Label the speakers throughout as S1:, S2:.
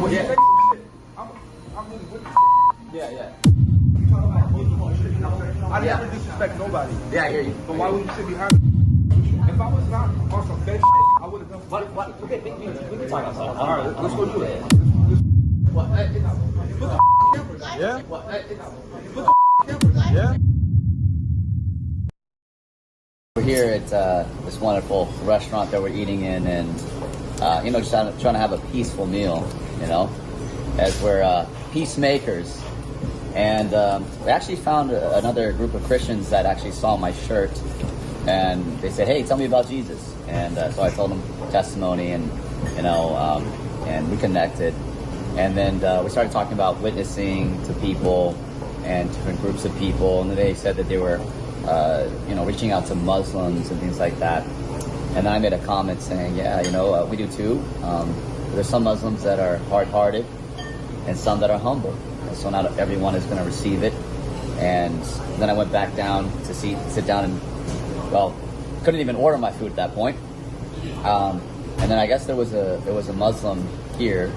S1: When
S2: Yeah.
S1: you say some shit, I'm really with you.
S2: Yeah, yeah.
S1: You talk about political shit, you know what I'm saying? I
S2: Yeah.
S1: never disrespect nobody.
S2: Yeah, I hear you.
S1: But why would you sit behind me? If I was not on some fake shit, I would have done some
S2: What? Okay, we can talk outside.
S1: All right, let's go do it.
S2: What?
S1: Yeah?
S2: What?
S1: Yeah?
S2: We're here at this wonderful restaurant that we're eating in, and just trying to have a peaceful meal, as we're peacemakers. And we actually found another group of Christians that actually saw my shirt, and they said, "Hey, tell me about Jesus." And so I told them testimony, and and we connected, and then we started talking about witnessing to people and different groups of people, and they said that they were reaching out to Muslims and things like that. And then I made a comment saying, we do too. There's some Muslims that are hard-hearted and some that are humble. And so not everyone is going to receive it. And then I went back down to sit down and, couldn't even order my food at that point. And then I guess there was a Muslim here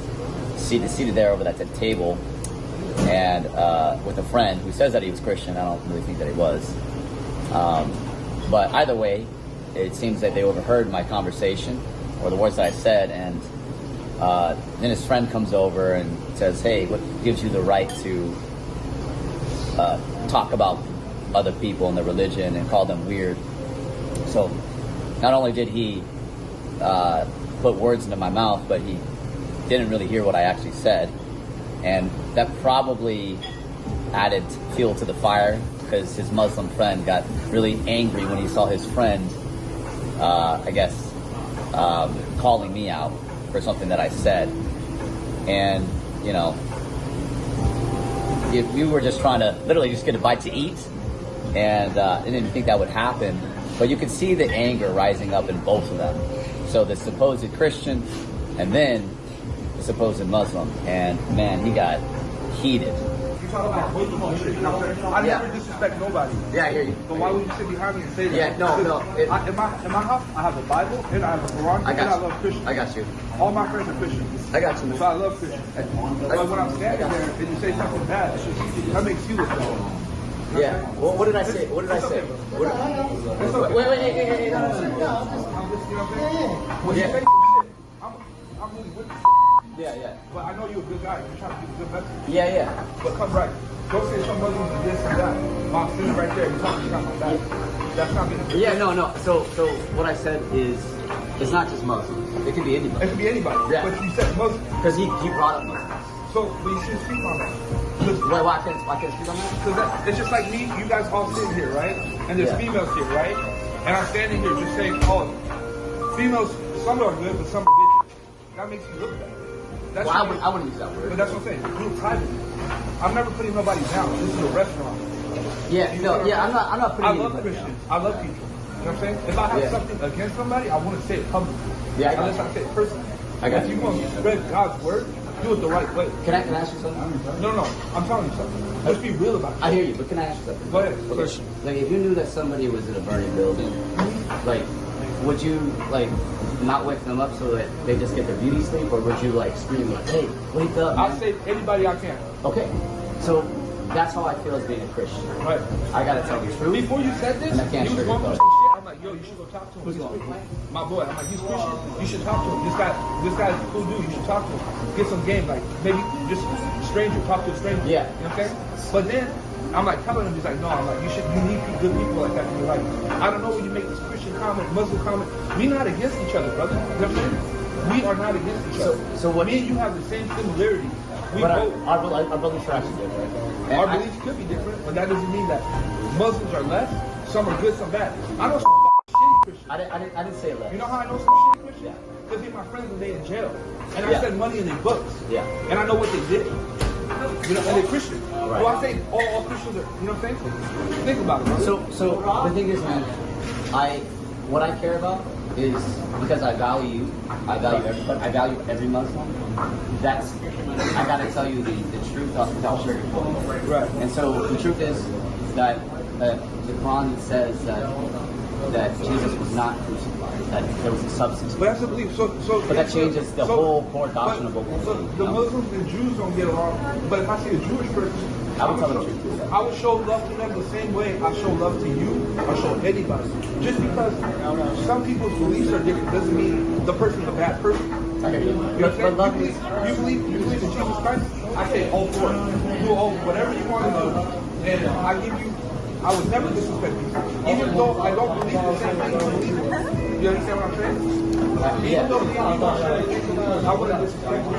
S2: seated there over that table, and with a friend who says that he was Christian. I don't really think that he was. But either way, it seems that they overheard my conversation or the words that I said, and then his friend comes over and says, "Hey, what gives you the right to talk about other people and their religion and call them weird?" So not only did he put words into my mouth, but he didn't really hear what I actually said, and that probably added fuel to the fire, because his Muslim friend got really angry when he saw his friend, calling me out for something that I said. And, we were just trying to literally just get a bite to eat, and I didn't think that would happen. But you could see the anger rising up in both of them. So the supposed Christian and then the supposed Muslim. And, man, he got heated.
S1: You talk about political shit, you know what I'm saying? I never disrespect nobody.
S2: Yeah, I hear you.
S1: But why would you sit behind me and say that?
S2: Yeah, no.
S1: In my house, I have a Bible, and I have a Quran, and I love Christians.
S2: I got you.
S1: All my friends are Christians.
S2: I got you.
S1: So I love Christians. But when I'm standing there and you say something bad, that makes you look bad.
S2: Yeah. Well, what did I say? What did I say? Wait.
S1: You know what I'm saying? When you say shit, I'm really with you.
S2: Yeah.
S1: But I know you're a good guy. You're trying to give a good message.
S2: Yeah.
S1: But come right. Don't say some Muslims are this and that. Mom, sitting right there. You're talking about my back. That's not gonna.
S2: Yeah, no. So what I said is, it's not just Muslims. It could be anybody.
S1: It could be anybody.
S2: Yeah.
S1: But you said Muslims.
S2: Because he brought up Muslims.
S1: So, but you should speak on that.
S2: Why can't I speak on that?
S1: Because it's just like me, you guys all sitting here, right? And there's females here, right? And I'm standing here just saying, females, some are good, but some are bitches. That makes you look bad.
S2: I wouldn't use that word.
S1: But that's what I'm saying. Do it privately. I'm never putting nobody down. This is a restaurant.
S2: I'm not putting
S1: I love Christians. I love people. You know what I'm saying? If I have something against somebody, I want to say it publicly.
S2: Yeah,
S1: unless I say it personally.
S2: I got
S1: if
S2: you.
S1: you want to spread God's word, do it the right way.
S2: Can I ask you something?
S1: No. I'm telling you something. Let's be real about it.
S2: I hear you, but can I ask you something?
S1: Go ahead.
S2: Okay. Like, if you knew that somebody was in a burning building, would you not wake them up so that they just get their beauty sleep, or would you scream "Hey, wake up"?
S1: I'll save anybody I can.
S2: Okay, so that's how I feel as being a Christian.
S1: Right.
S2: I gotta tell the truth.
S1: Before you said this,
S2: and I can't
S1: you was going
S2: sugarcoat
S1: through
S2: it.
S1: some shit. I'm like, yo, you should go talk to him. My boy, I'm like, he's Christian. You should talk to him. This guy's a cool dude. You should talk to him. Get some game, maybe just a stranger, talk to a stranger.
S2: Yeah.
S1: You know what I'm saying? But then I'm telling him, he's like, no, I'm like, you need good people like that in your life. I don't know when you make this Christian comment, Muslim comment. We not against each other, brother. You know what I'm saying? We are not against each other.
S2: So what?
S1: Me and you have the same similarities.
S2: Our beliefs are actually different.
S1: Our beliefs could be different, but that doesn't mean that Muslims are less. Some are good, some bad. I know some shitty Christians.
S2: I didn't say less.
S1: You know how I know some shitty Christians? Because they're my friends and they in jail. And I send money in their books. Yeah. And I know what they did. And they're Christian.
S2: Right.
S1: Well, I say all Christians are, you know what I'm saying? Think about it, bro.
S2: So the thing is, man, what I care about is, because I value everybody, I value every Muslim. I gotta tell you the truth without sugarcoating.
S1: Right.
S2: And so the truth is that the Quran says that Jesus was not crucified. that there was a substitute.
S1: But that's a belief.
S2: But that changes the whole core doctrine of what we're
S1: So
S2: saying.
S1: the Muslims and Jews don't get along. But if I see a Jewish person,
S2: I would tell the truth.
S1: I would show love to them the same way I show love to you. I show anybody. Just because some people's beliefs are different doesn't mean the person's a bad person.
S2: I hear you.
S1: You believe in Jesus Christ? I say all for it. Do all whatever you want to do, and I would never disrespect you. Even though I don't believe the same thing you believe in. You understand what I'm saying? Even though me and you don't share anything, I wouldn't disrespect you.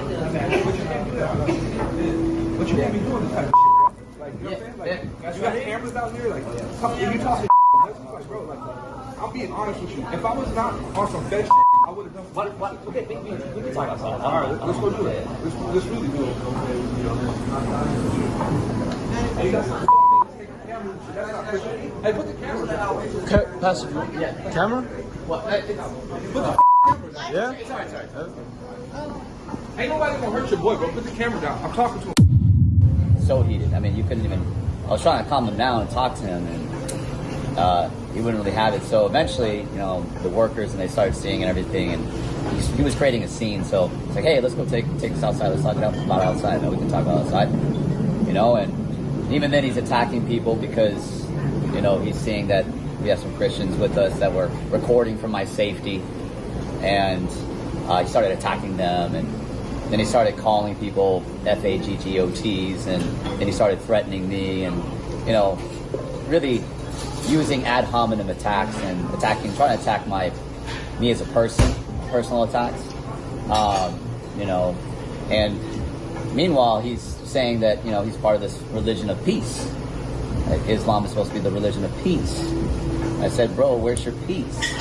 S1: But you can't do that. But you can't be doing this type of shit, bro. Like, you know what I'm saying? Like, you got cameras out here, like, if you talk to like, bro, like, I'm being honest with you. If I was not on some fetish shit, I would have done something.
S2: What? Okay, we can talk about that.
S1: All right, let's go do it. Let's really do it. Hey, that's not that's not Christian. Hey, put the camera down.
S3: Pastor, camera?
S2: What?
S1: Put the camera down.
S3: Yeah?
S2: Sorry.
S1: Ain't nobody gonna hurt your boy, bro. Put the camera down. I'm talking to him.
S2: So heated. I mean, you couldn't even. I was trying to calm him down and talk to him, and he wouldn't really have it. So eventually, you know, the workers and they started seeing and everything, and he was creating a scene. So it's like, hey, let's go take this outside. Let's talk about outside. No, we can talk about outside. You know, and even then he's attacking people because, you know, he's seeing that we have some Christians with us that were recording for my safety, and he started attacking them, and then he started calling people FAGGOTs, and then he started threatening me, and, you know, really using ad hominem attacks and trying to attack me as a person, personal attacks, you know, and meanwhile he's saying that, you know, he's part of this religion of peace. Islam is supposed to be the religion of peace. I said, bro, where's your peace?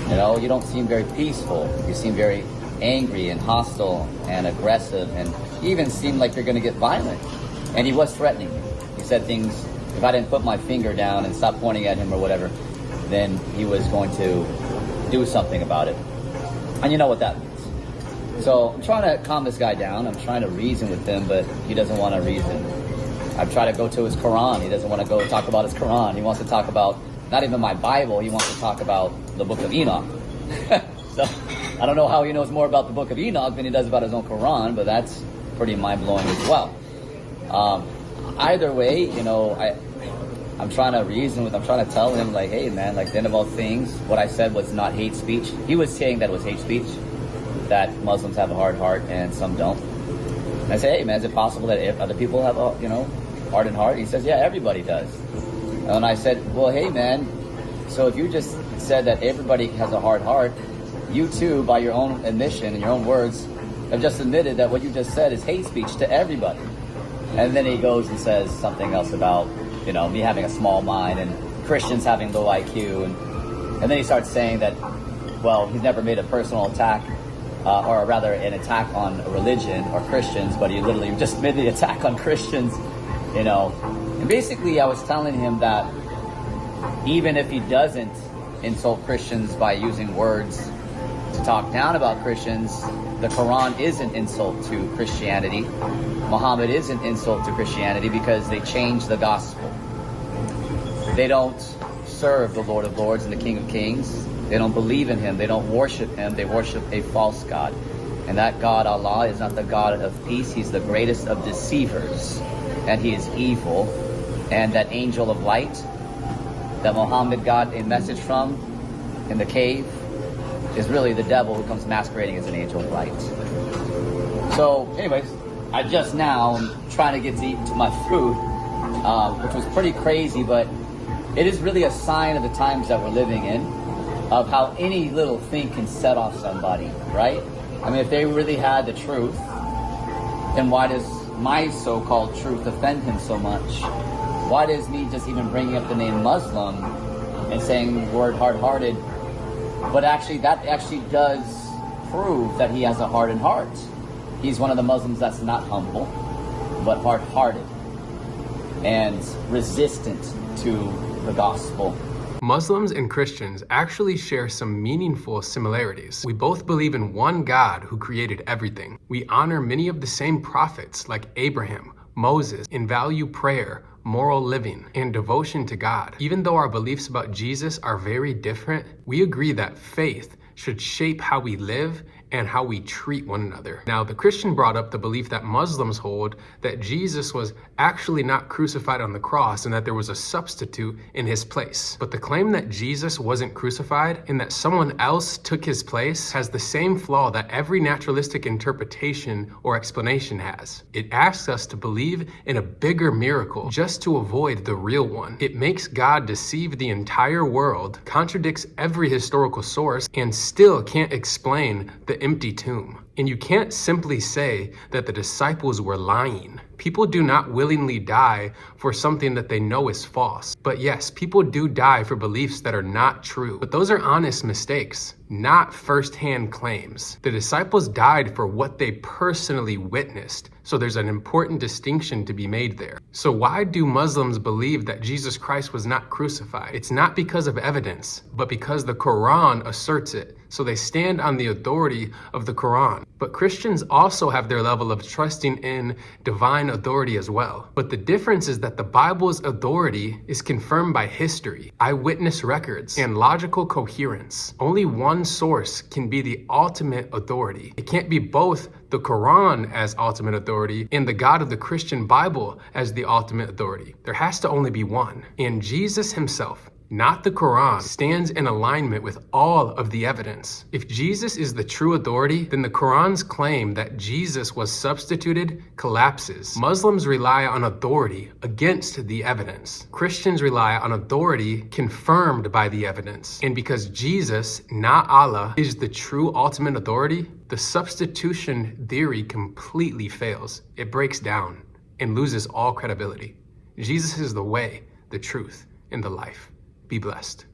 S2: You know, you don't seem very peaceful. You seem very angry and hostile and aggressive, and you even seem like you're going to get violent. And he was threatening me. He said things, if I didn't put my finger down and stop pointing at him or whatever, then he was going to do something about it. And you know what that means. So I'm trying to calm this guy down. I'm trying to reason with him, but he doesn't want to reason. I've tried to go to his Quran. He doesn't want to go talk about his Quran. He wants to talk about not even my Bible. He wants to talk about the book of Enoch. So I don't know how he knows more about the book of Enoch than he does about his own Quran, but that's pretty mind-blowing as well. Either way, you know, I'm trying to reason with him. I'm trying to tell him, like, hey, man, like, the end of all things, what I said was not hate speech. He was saying that it was hate speech, that Muslims have a hard heart and some don't. And I say, hey, man, is it possible that if other people have a, you know, hardened heart? He says, yeah, everybody does. And I said, well, hey, man, so if you just said that everybody has a hard heart, you too, by your own admission and your own words, have just admitted that what you just said is hate speech to everybody. And then he goes and says something else about, you know, me having a small mind and Christians having low IQ. And then he starts saying that, well, he's never made a personal attack, or rather an attack on a religion or Christians, but he literally just made the attack on Christians, you know. And basically I was telling him that even if he doesn't insult Christians by using words to talk down about Christians, the Quran is an insult to Christianity. Muhammad is an insult to Christianity because they changed the gospel. They don't serve the Lord of Lords and the King of Kings. They don't believe in him. They don't worship him. They worship a false God. And that God, Allah, is not the God of peace. He's the greatest of deceivers. And he is evil. And that angel of light that Muhammad got a message from in the cave is really the devil who comes masquerading as an angel of light. So, anyways, I just now am trying to get to eat my food, which was pretty crazy, but it is really a sign of the times that we're living in, of how any little thing can set off somebody, right? I mean, if they really had the truth, then why does my so-called truth offend him so much? Why does me just even bringing up the name Muslim and saying the word hard-hearted, but actually that actually does prove that he has a hardened heart. He's one of the Muslims that's not humble, but hard-hearted and resistant to the gospel.
S4: Muslims and Christians actually share some meaningful similarities. We both believe in one God who created everything. We honor many of the same prophets like Abraham, Moses and value prayer, moral living, and devotion to God. Even though our beliefs about Jesus are very different, we agree that faith should shape how we live and how we treat one another. Now, the Christian brought up the belief that Muslims hold that Jesus was actually not crucified on the cross and that there was a substitute in his place. But the claim that Jesus wasn't crucified and that someone else took his place has the same flaw that every naturalistic interpretation or explanation has. It asks us to believe in a bigger miracle just to avoid the real one. It makes God deceive the entire world, contradicts every historical source, and still can't explain the empty tomb. And you can't simply say that the disciples were lying. People do not willingly die for something that they know is false. But yes, people do die for beliefs that are not true. But those are honest mistakes, not first-hand claims. The disciples died for what they personally witnessed. So there's an important distinction to be made there. So why do Muslims believe that Jesus Christ was not crucified? It's not because of evidence, but because the Quran asserts it. So they stand on the authority of the Quran. But Christians also have their level of trusting in divine authority as well. But the difference is that the Bible's authority is confirmed by history, eyewitness records, and logical coherence. Only one source can be the ultimate authority. It can't be both the Quran as ultimate authority and the God of the Christian Bible as the ultimate authority. There has to only be one. And Jesus himself, not the Quran, stands in alignment with all of the evidence. If Jesus is the true authority, then the Quran's claim that Jesus was substituted collapses. Muslims rely on authority against the evidence. Christians rely on authority confirmed by the evidence. And because Jesus, not Allah, is the true ultimate authority, the substitution theory completely fails. It breaks down and loses all credibility. Jesus is the way, the truth, and the life. Be blessed.